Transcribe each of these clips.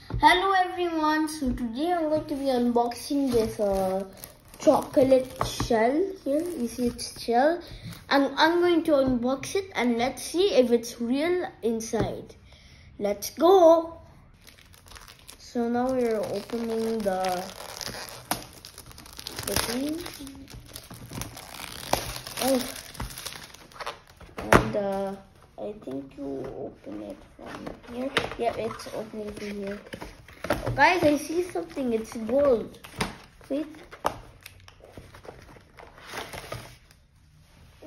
Hello everyone, so today I'm going to be unboxing this chocolate shell here. You see it's shell, and I'm going to unbox it and let's see if it's real inside. Let's go. So now we're opening the thing. Oh, and I think you open it from here. Yeah, it's opening from here. Oh, guys, I see something. It's gold. Wait.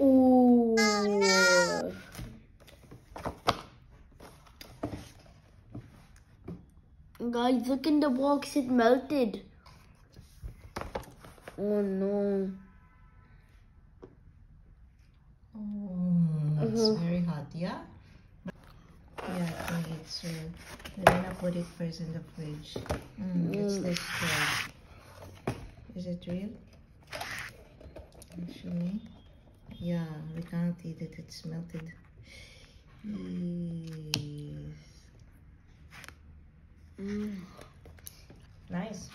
Ooh. Oh, no. Guys, look in the box. It melted. Oh no. Oh, it's very hot, yeah? Yeah, I think it's real. We're gonna put it first in the fridge. It's this cold. Is it real? Actually, yeah, we can't eat it. It's melted. Nice.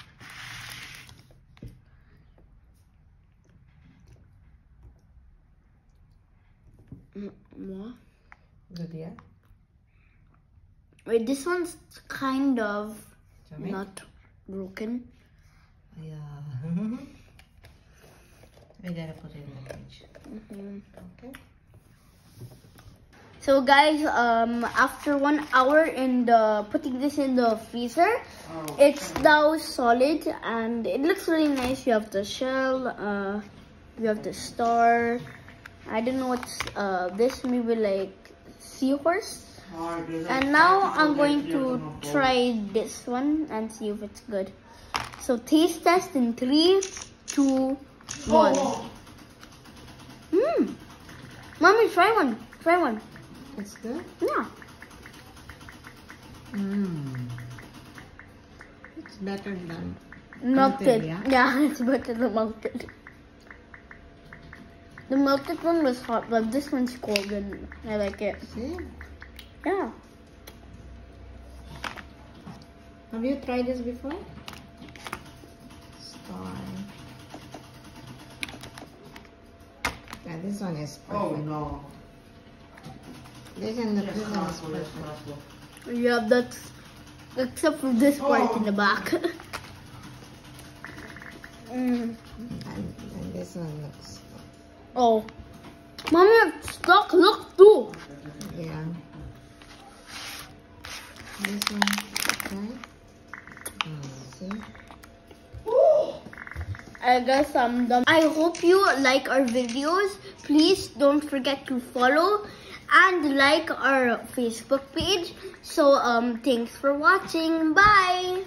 Good, yeah? Wait, this one's kind of Yummy? not broken. Yeah. We gotta put it in the fridge. Okay. So guys, after 1 hour in putting this in the freezer, it's now solid and it looks really nice. You have the shell, you have the star. I don't know what's this, maybe like seahorse. And now I'm going to try this one and see if it's good. So taste test in 3, 2, 1. Mommy, try one. Try one. It's good? Yeah. It's better than Melted. yeah? Yeah, it's better than melted. The melted one was hot, but this one's cold and I like it. See? Yeah. Have you tried this before? Star. Yeah, this one is perfect. Oh no. This one is perfect. Yeah, that's except for this part in the back. And this one looks... Oh. Mommy, it's stuck. Look too. Yeah. This one, okay. See? I guess I'm done. I hope you like our videos. Please don't forget to follow and like our Facebook page. So thanks for watching. Bye.